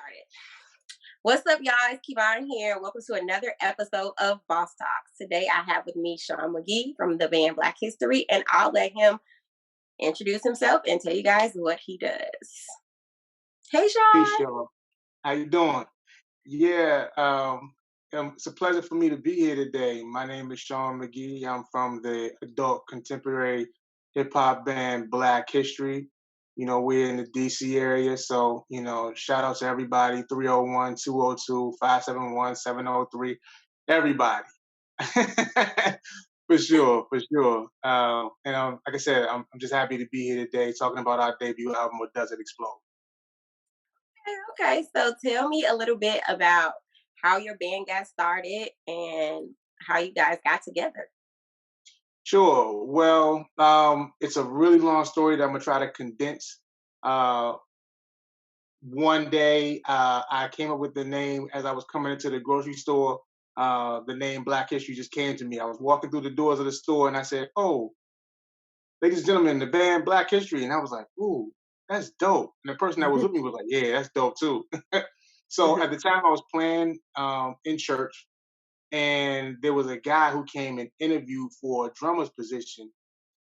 started. What's up, y'all? It's Kevon here. Welcome to another episode of Boss Talks. Today I have with me Shun McGhee from the band Black History, and I'll let him introduce himself and tell you guys what he does. Hey, Peace, Sean. y'all. How you doing? Yeah, it's a pleasure for me to be here today. My name is Shun McGhee. I'm from the adult contemporary hip hop band Black History. We're in the DC area, so shout out to everybody. 301-202-571-703. Everybody. For sure, for sure. Like I said, I'm just happy to be here today talking about our debut album, What Does It Explode? Okay, so tell me a little bit about how your band got started and how you guys got together. Sure. Well, it's a really long story that I'm gonna try to condense. Uh, One day, I came up with the name as I was coming into the grocery store. The name Black History just came to me. I was walking through the doors of the store, and I said, "Oh, ladies and gentlemen, the band Black History," and I was like, "Ooh, that's dope." And the person that was with me was like, "Yeah, that's dope too." So at the time, I was playing in church, and there was a guy who came and interviewed for a drummer's position.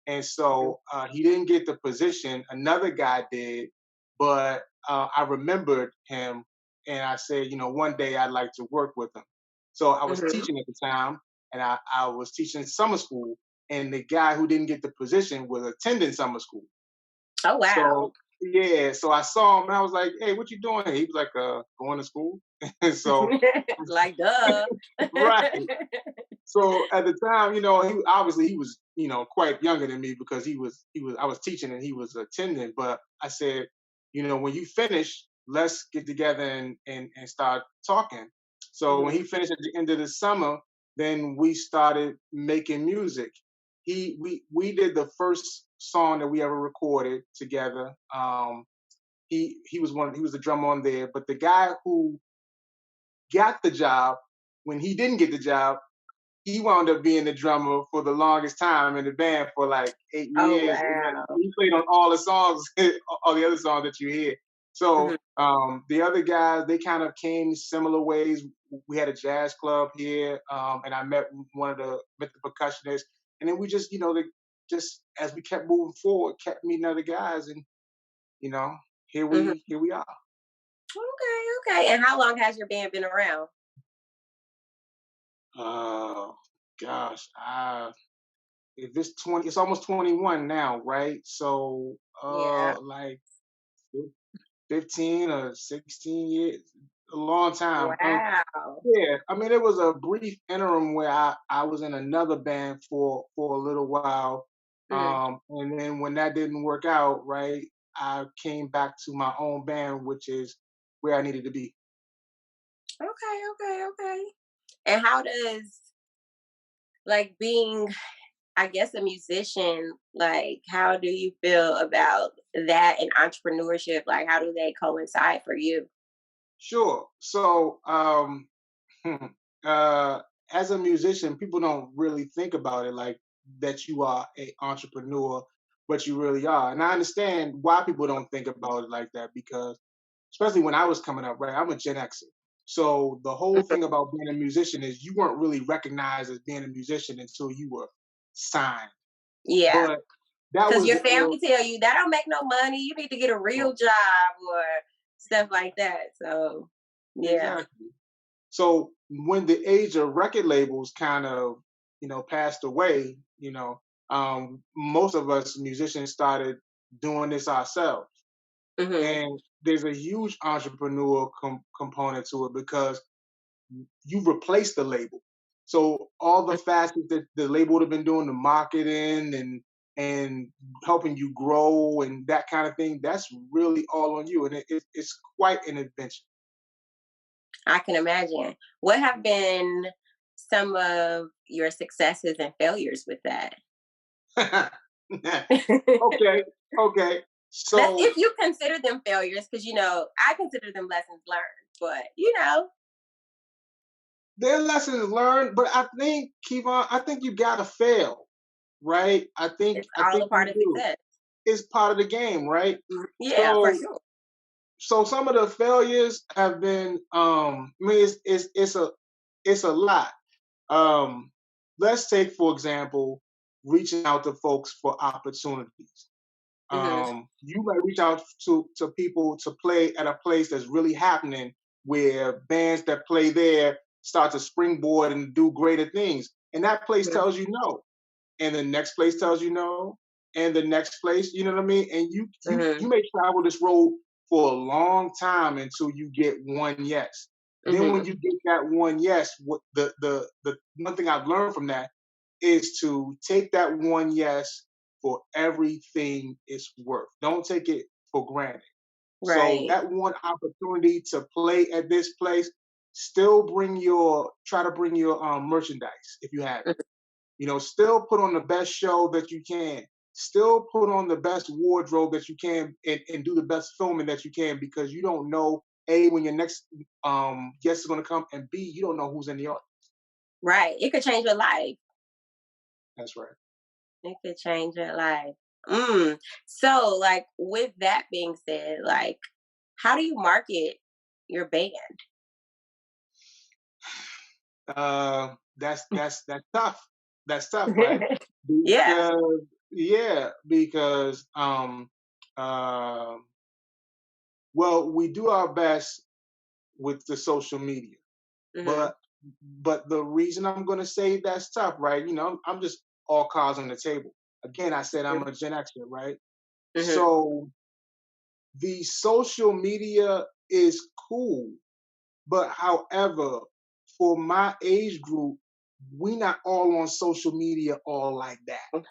And so he didn't get the position. Another guy did, but I remembered him, and I said, one day I'd like to work with him. So I was Mhm. teaching at the time, and I was teaching summer school, and the guy who didn't get the position was attending summer school. Oh, So wow. yeah, so I saw him, and I was like, "Hey, what you doing here?" He was like, "Going to school." And so Like, duh. right. So at the time, he was, quite younger than me because I was teaching and he was attending. But I said, when you finish, let's get together and start talking. So when he Mhm. finished at the end of the summer, then we started making music. We did the first song that we ever recorded together. He was the drummer on there, but the guy who got the job, when he didn't get the job, he wound up being the drummer for the longest time in the band for like 8 Oh, years. And then wow. he played on all the songs, all the other songs that you hear. Mhm. So the other guys, they kind of came similar ways. We had a jazz club here, and I met the percussionist, and then we just, just as we kept moving forward, kept meeting other guys, and you know, Mhm. here we are. Okay, okay. And how long has your band been around? Oh gosh, if it's 20, it's almost 21 now, right? So Yeah. like 15 or 16 years, a long time. Wow. Yeah, I mean, it was a brief interim where I was in another band for a little while. Mhm. And then when that didn't work out, right, I came back to my own band, which is where I needed to be. Okay, okay, okay. And how does like being, I guess, a musician, like how do you feel about that and entrepreneurship? Like how do they coincide for you? Sure. So uh, as a musician, people don't really think about it like that you are a entrepreneur, but you really are. And I understand why people don't think about it like that because, especially when I was coming up, right? I'm a Gen Xer. So the whole Mhm. thing about being a musician is you weren't really recognized as being a musician until you were signed. Yeah. But that Because was your the era. family tell you that don't make no money. You need to get a real job or stuff like that. So yeah. Exactly. So when the age of record labels kind of, passed away, most of us musicians started doing this ourselves. Hmm. And there's a huge entrepreneurial component to it because you replace the label. So all the facets that the label would have been doing, the marketing and helping you grow and that kind of thing, that's really all on you. And it's quite an adventure. I can imagine. What have been some of your successes and failures with that? Okay, okay. That's So if you consider them failures, because I consider them lessons learned. But there are lessons learned, but I think, Kevon, I think you gotta fail, right? it's I all think a you part of do. success. It's part of the game, right? Mhm. Yeah, for So sure. So some of the failures have been, I mean, it's a lot. Um, let's take, for example, reaching out to folks for opportunities. Mhm. You might reach out to people to play at a place that's really happening, where bands that play there start to springboard and do greater things, and that place Mhm. tells you no, and the next place tells you no, and the next place, you know what I mean? And you Mhm. may travel this road for a long time until you get one yes. Then when Mhm. you get that one yes, what the one thing I've learned from that is to take that one yes for everything it's worth. Don't take it for granted. So Right. that one opportunity to play at this place, still try to bring your merchandise if you have it. Mhm. Still put on the best show that you can. Still put on the best wardrobe that you can, and do the best filming that you can, because you don't know A, when your next guest is gonna come, and B, you don't know who's in the audience. Right. It could change your life. That's right. It could change your life. Mm. So, like, with that being said, like, how do you market your band? That's tough. That's tough, right? Yeah. Because yeah, because uh, well, we do our best with the social media, Mhm. but the reason I'm going to say that's tough, right? I'm just all cards on the table. Again, I said I'm Mhm. a Gen Xer, right? Mhm. So the social media is cool, but however, for my age group, we not all on social media all like that.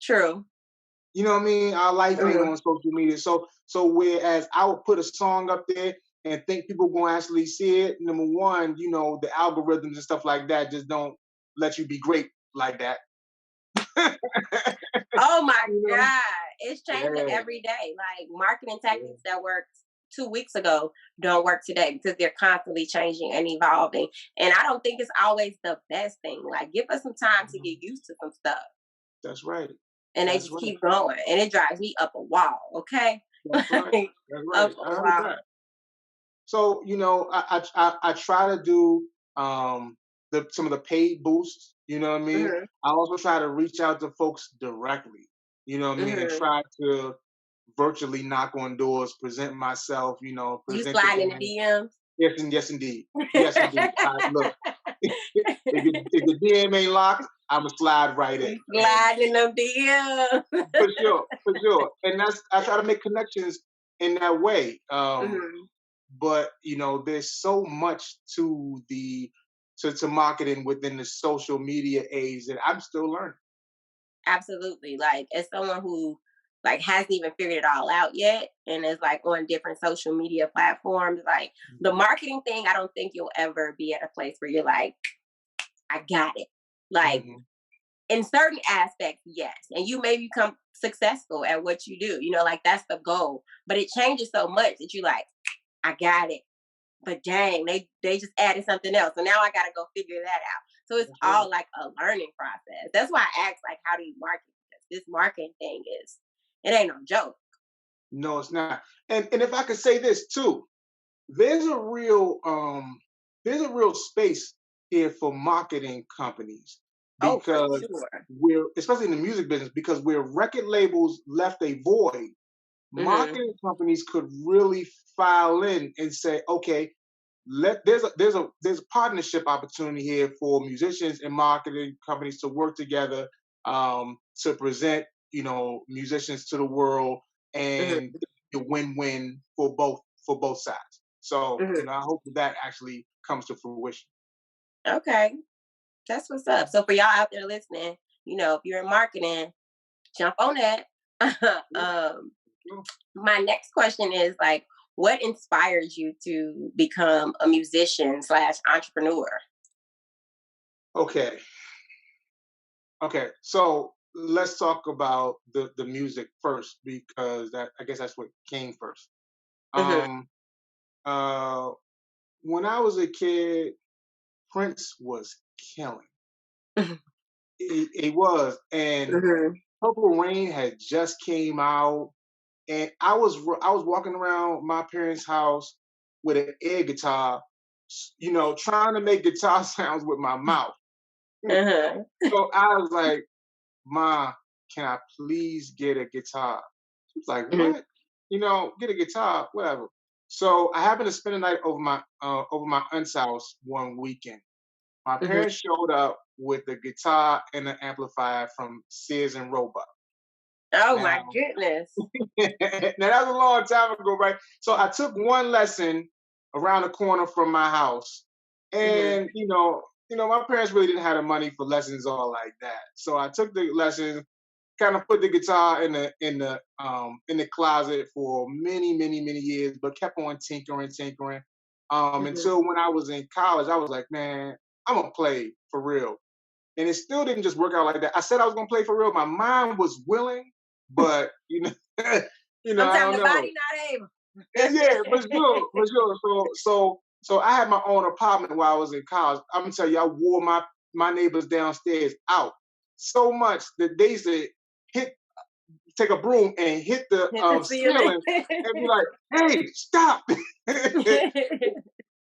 True. You know what I mean? Our life ain't Mhm. on social media. So whereas I would put a song up there and think people gonna actually see it, number one, the algorithms and stuff like that just don't let you be great like that. Oh my you know? God. It's changing Yeah, every day. Like marketing tactics yeah. that worked 2 weeks ago don't work today because they're constantly changing and evolving. And I don't think it's always the best thing. Like give us some time to get Mhm. used to some stuff. That's right. And they That's just right. keep going. And it drives me up a wall, okay? That's right. That's Up right. a I heard wall. that. So I try to do some of the paid boosts. You know what I mean? Mhm. I also try to reach out to folks directly. You know what I mean? And Mhm. try to virtually knock on doors, present myself. You Present the slide in the band. DMs. Yes, and yes, indeed. Yes, indeed. Look, if the DM ain't locked, I'ma slide right in, You and slide in them DMs. for sure, for sure. And I try to make connections in that way. Mhm. But there's so much to marketing within the social media age that I'm still learning. Absolutely. Like as someone who like hasn't even figured it all out yet and is like on different social media platforms, like the marketing thing, I don't think you'll ever be at a place where you're like, I got it. Like Hmm. in certain aspects, yes. And you may become successful at what you do. Like that's the goal. But it changes so much that you like, I got it. But dang, they just added something else. So now I gotta go figure that out. So it's That's right. all like a learning process. That's why I asked like how do you market? Because this marketing thing is it ain't no joke. No, it's not. And if I could say this too, there's a real space here for marketing companies, Oh, for because sure. we're especially in the music business, because where record labels left a void, Hmm. marketing companies could really file in and say, okay, there's a partnership opportunity here for musicians and marketing companies to work together, to present musicians to the world, and Hmm. a win-win for both sides. So Hmm. I hope that actually comes to fruition. Okay, that's what's up. So for y'all out there listening, if you're in marketing, jump on that. Yeah, um, sure. my next question is like, what inspires you to become a musician slash entrepreneur? Okay. Okay, so let's talk about the music first, because I guess that's what came first. Hmm. Um, uh, when I was a kid, Prince was killing. He was, and Hmm. Purple Rain had just came out. and I was walking around my parents' house with an air guitar, trying to make guitar sounds with my mouth. Uh-huh. So I was like, "Ma, can I please get a guitar?" She was like, Mhm. "What? Get a guitar, whatever." So I happened to spend the night over my aunt's house one weekend. My Mhm. parents showed up with the guitar and the amplifier from Sears and Roebuck. Oh Now, my goodness. now that was a long time ago, right? So I took one lesson around the corner from my house, Mhm. and my parents really didn't have the money for lessons all like that. So I took the lessons, kind of put the guitar in the closet for many, many, many years, but kept on tinkering, tinkering. Mhm. Until when I was in college, I was like, man, I'm gonna play for real. And it still didn't just work out like that. I said I was gonna play for real. My mind was willing, but I Sometimes don't the know. body not able. Yeah, for sure, for sure. So I had my own apartment while I was in college. I'm gonna tell you, I wore my neighbors downstairs out so much that they used to hit take a broom and hit the Hit the ceiling. ceiling and be like, "Hey, stop!"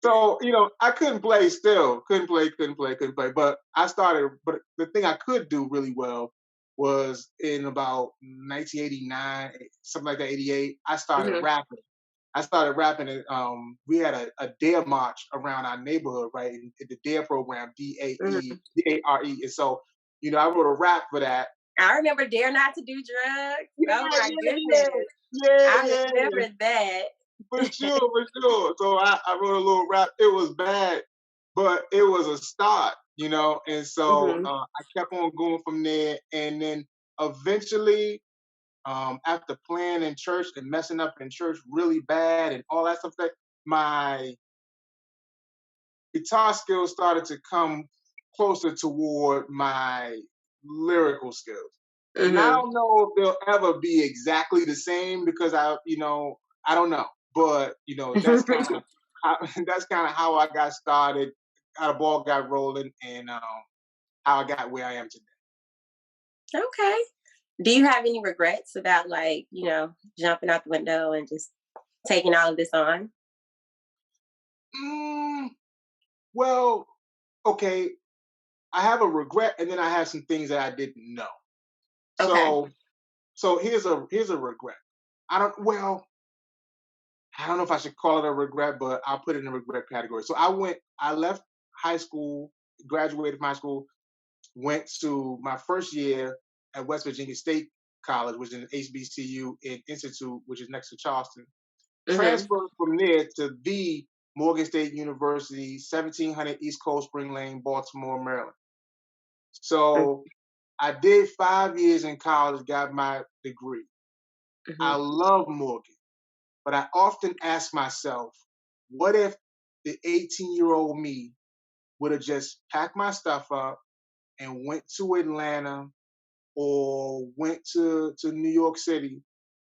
So I couldn't play. Still couldn't play. But I started. But the thing I could do really well was in about 1989, something like that, 88. I started Mhm. rapping. I started rapping. And, we had a dare march around our neighborhood, right? In the dare program, Mhm. DARE. And so, I wrote a rap for that. I remember Dare Not to Do Drugs. Yeah, Oh my yeah, goodness. yeah, I yeah, yeah. remember that. For sure, for sure. So I wrote a little rap. It was bad, but it was a start. And so Mhm. I kept on going from there. And then eventually, after playing in church and messing up in church really bad and all that stuff, that my guitar skills started to come closer toward my lyrical skills. And I Mhm. don't know if they'll ever be exactly the same because I don't know. But that's kind of how, that's kind of how I got started, how the ball got rolling, and how I got where I am today. Okay. Do you have any regrets about like, jumping out the window and just taking all of this on? Mm, well, okay, I have a regret, and then I have some things that I didn't know. Okay. So, so here's a regret. I don't well, I don't know if I should call it a regret, but I'll put it in the regret category. So I left high school, graduated from high school, went to my first year at West Virginia State College, which is an HBCU in Institute, which is next to Charleston. Mhm. Transferred from there to the Morgan State University, 1700 East Coast Spring Lane, Baltimore, Maryland. So I did 5 years in college, got my degree. I Mhm. love Morgan. But I often ask myself, what if the 18-year-old me would have just packed my stuff up and went to Atlanta or went to New York City?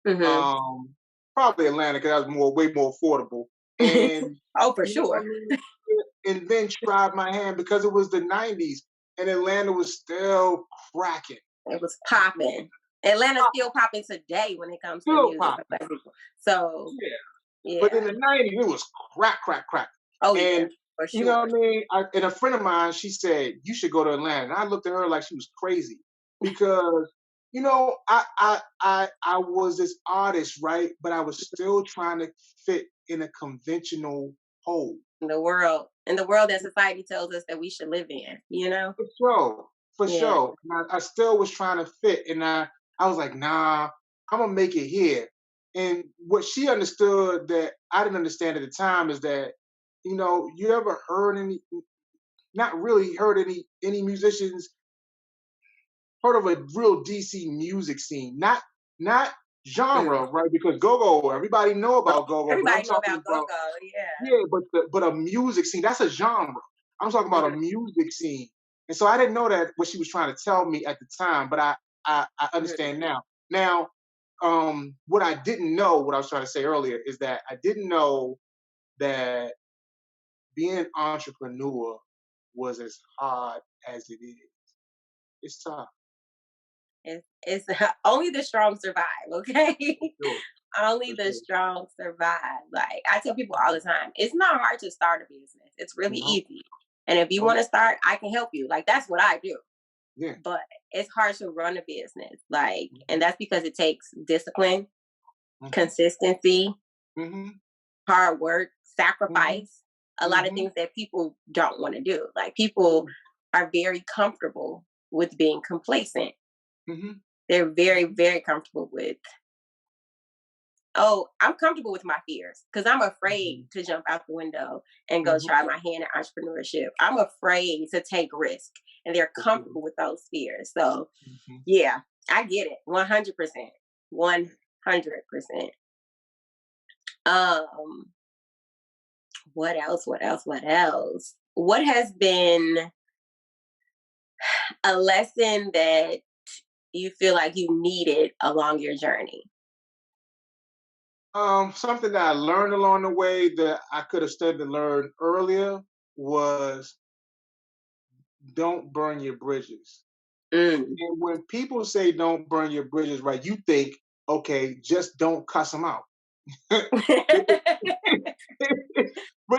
Mhm. Um, Probably Atlanta because that was way more affordable. And Oh, for you know what sure. I mean? And then tried my hand because it was the 90s and Atlanta was still cracking. It was popping. Atlanta's still popping today when it comes to Still music for popping. Black people. So, Yeah. But in yeah. the 90s, it was crack, crack, crack. Oh, yeah, And for you know what sure. I mean? And a friend of mine, she said, you should go to Atlanta. And I looked at her like she was crazy because, I was this artist, right? But I was still trying to fit in a conventional hole. In the world that society tells us that we should live in. For sure. For Yeah. sure. And I still was trying to fit. And I was like, nah, I'm gonna make it here. And what she understood that I didn't understand at the time is that, you ever heard not really heard any musicians heard of a real DC music scene, not Mm. genre, right? Because go-go, everybody know Oh, about go-go, but I'm everybody know talking about about go-go, yeah. yeah, but a music scene, that's a genre. I'm talking about a Mhm, music scene. And so I didn't know that what she was trying to tell me at the time, but I mhm, understand now. Now, what I didn't know, what I was trying to say earlier, is that I didn't know that being an entrepreneur was as hard as it is. It's tough. It's only the strong survive, okay? For sure. Only For the sure. strong survive. Like I tell people all the time, it's not hard to start a business. It's really No. easy. And if you Oh, want to start, I can help you. Like that's what I do. yeah. But it's hard to run a business. Like, Mhm. and that's because it takes discipline, Mhm. consistency, Mhm. hard work, Mhm. sacrifice, a lot of Mhm. things that people don't want to do. Like people are very comfortable with being complacent. Mhm. They're very, very comfortable with, oh, I'm comfortable with my fears because I'm afraid Mhm. to jump out the window and go Mhm. try my hand at entrepreneurship. I'm afraid to take risk and they're For sure. comfortable with those fears. So Mhm. yeah, I get it. 100%. 100%. Um, what else? What else? What else? What has been a lesson that you feel like you needed along your journey? Something that I learned along the way that I could have studied and learned earlier was don't burn your bridges. Mm. And when people say don't burn your bridges, right, you think, okay, just don't cuss them out. but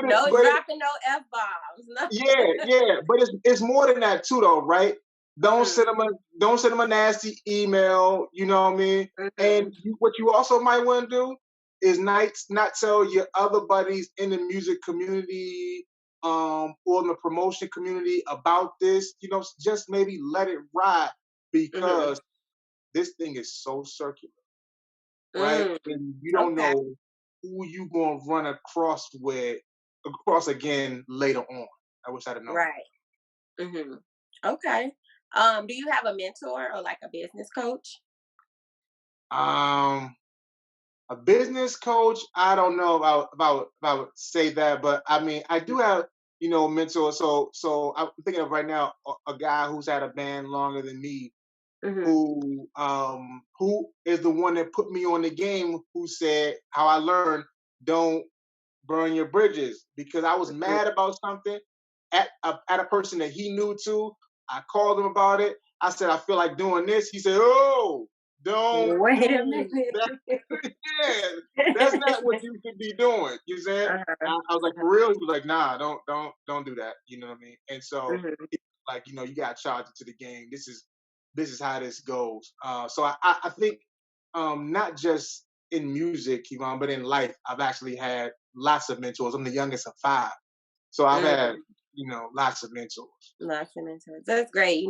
No but dropping no F bombs. No. yeah, yeah, but it's more than that too, though, right? Don't Mhm, send them a don't send them a nasty email. You know what I mean? And mhm, what you also might want to do is not tell your other buddies in the music community, or in the promotion community about this. You know, just maybe let it ride mhm. because this thing is so circular, right? Mm, And you don't okay, know who you gonna run across again later on. I wish I'd have known. right. Mhm. Okay. Do you have a mentor or like a business coach? Um, a business coach, I don't know if I would say that, but I mean, I do have mentors. So I'm thinking of right now a guy who's had a band longer than me, Mhm. who is the one that put me on the game. Who said how I learned don't burn your bridges because I was Mhm. mad about something at a person that he knew too. I called him about it. I said I feel like doing this. He said, "Oh, don't Wait a do minute. that. Yeah, that's not what you should be doing." You said. Uh-huh. I was like, "For real?" He was like, "Nah, don't do that." You know what I mean? And so, Mhm. like, you got to charge into the game. This is how this goes. So I think, not just in music, Yvonne, but in life, I've actually had lots of mentors. I'm the youngest of five, so I've had Mm. lots of mentors. Lots of mentors. That's great.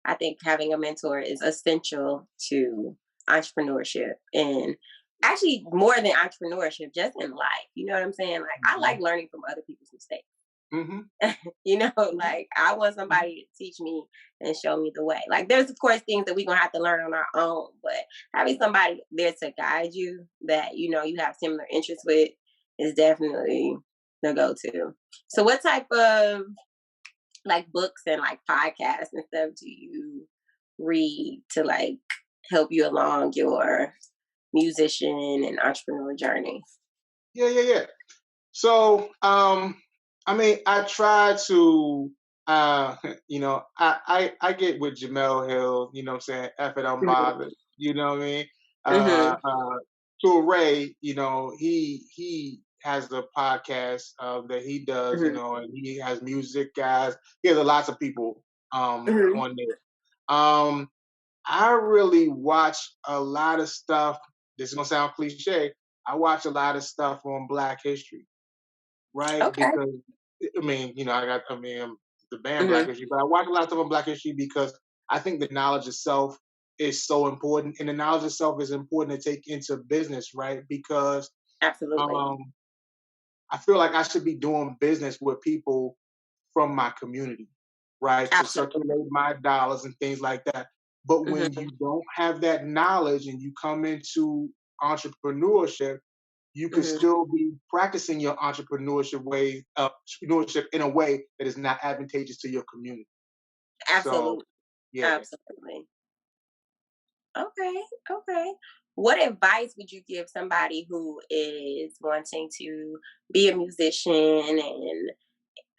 I think having a mentor is essential to entrepreneurship and actually more than entrepreneurship, just in life. You know what I'm saying? Like I like Hmm. learning from other people's mistakes. Hmm. Like I want Hmm. somebody to teach me and show me the way. Like there's of course things that we're gonna have to learn on our own, but having somebody there to guide you that you have similar interests with is definitely the go-to. So what type of like books and like podcasts and stuff do you read to like help you along your musician and entrepreneur journey? Yeah, yeah, yeah. So, I mean, I try to, I get with Jamel Hill, what I'm saying, F it, I'm Mhm. bothered, you know what I mean? Mhm. Toure, he has a podcast that he does, Mhm. and he has music guys. He has lots of people Mhm. on there. I really watch a lot of stuff. This is gonna sound cliche. I watch a lot of stuff on Black History, right? Okay. Because I mean, the band Black Mhm. History, but I watch a lot of stuff on Black History because I think the knowledge itself is so important, and the knowledge itself is important to take into business, right? Because Absolutely. um, I feel like I should be doing business with people from my community, right? To Absolutely. circulate my dollars and things like that. But when Mhm. you don't have that knowledge and you come into entrepreneurship, you could Mhm. still be practicing your entrepreneurship in a way that is not advantageous to your community. So, Absolutely. yeah. Absolutely. Okay. Okay. What advice would you give somebody who is wanting to be a musician and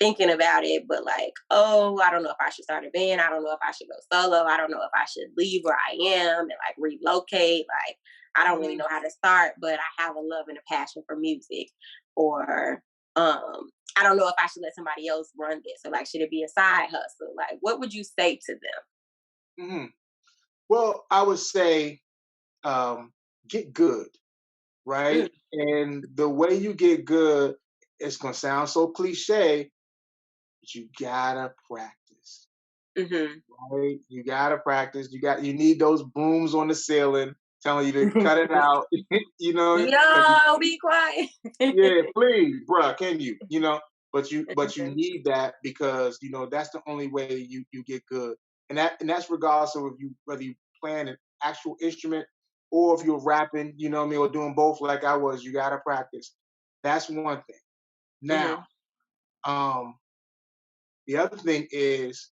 thinking about it, but like, oh, I don't know if I should start a band. I don't know if I should go solo. I don't know if I should leave where I am and like relocate. Like, I don't really Mhm. know how to start, but I have a love and a passion for music. Or I don't know if I should let somebody else run this, or like, should it be a side hustle? Like, what would you say to Mhm. Well, I would say um, get good, them? right? And the way you get good, it's gonna sound so cliche, but you gotta practice. Mm-hmm. Right? You gotta practice. You need those brooms on the ceiling telling you to cut it out. you know, because Yo, be quiet. yeah, please, bruh, can you? But you need that because that's the only way you get good, and that's regardless of if you whether you playing an actual instrument or if you're rapping, what I mean, or doing both like I was. You gotta practice. That's one thing. Now, Hmm. um, the other thing is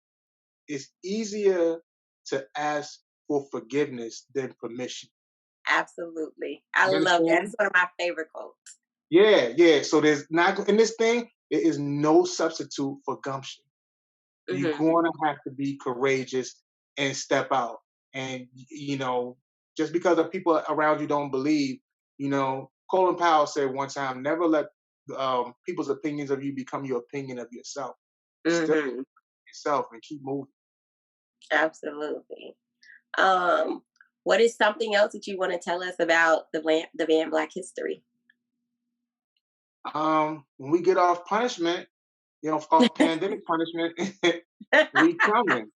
it's easier to ask for forgiveness than permission. Absolutely. I You love that. It's understand? one of my favorite quotes. Yeah, yeah. So there's not in this thing, there is no substitute for gumption. You're Hmm. gonna have to be courageous and step out. And just because the people around you don't believe, Colin Powell said one time, never let people's opinions of you become your opinion of yourself. Still Hmm. yourself and keep moving. Absolutely. Um, what is something else that you want to tell us about the band Black History? When we get off punishment, off pandemic punishment, we coming.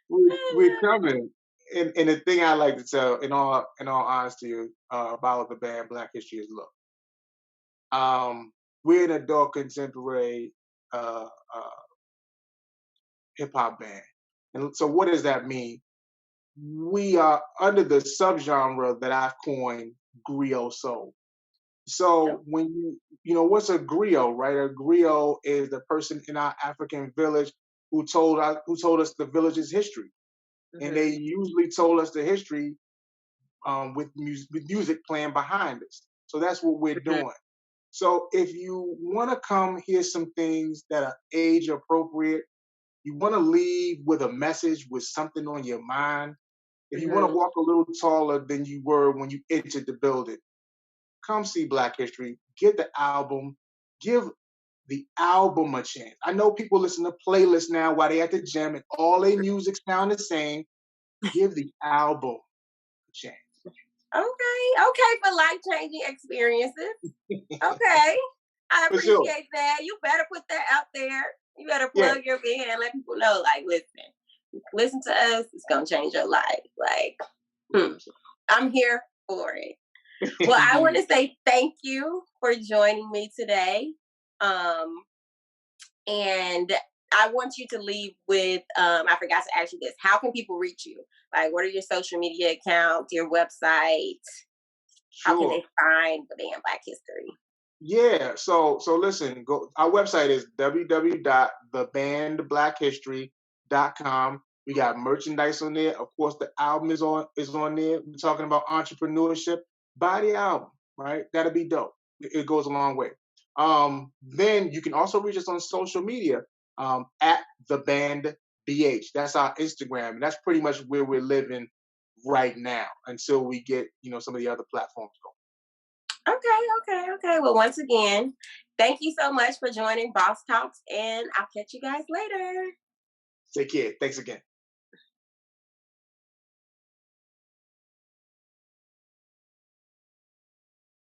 We're coming. And the thing I like to tell, in all honesty, about the band Black History is, look, we're an adult contemporary uh, uh, hip hop band, and so what does that mean? We are under the subgenre that I've coined griot soul. Oh, So when what's a griot, right? A griot is the person in our African village who told us the village's history, and they mhm, usually told us the history with music playing behind us. So that's what we're mhm, doing. So if you want to come hear some things that are age appropriate, you want to leave with a message with something on your mind. If you want to mhm, walk a little taller than you were when you entered the building, come see Black History. Get the album. Give the album a chance. I know people listen to playlists now while they at the gym and all their music sound the same. Give the album a chance. okay, okay, for life changing experiences. Okay, I For sure. appreciate that. You better put that out there. You better Yeah. plug your band and let people know. Like, listen to us. It's gonna change your life. Like, hmm, I'm here for it. Well, I want You- to say thank you for joining me today. Um, and I want you to leave with I forgot to ask you this. How can people reach you? Like, what are your social media accounts, your website? How can they sure. find the band Black History? Yeah. So listen, go our website is www.thebandblackhistory.com. We got merchandise on there. Of course, the album is on there. We're talking about entrepreneurship. Buy the album, right? That'll be dope. It goes a long way. Then you can also reach us on social media at the band BH. That's our Instagram. And that's pretty much where we're living right now until we get some of the other platforms going. Okay, okay, okay. Well, once again, thank you so much for joining Boss Talks, and I'll catch you guys later. Take care. Thanks again.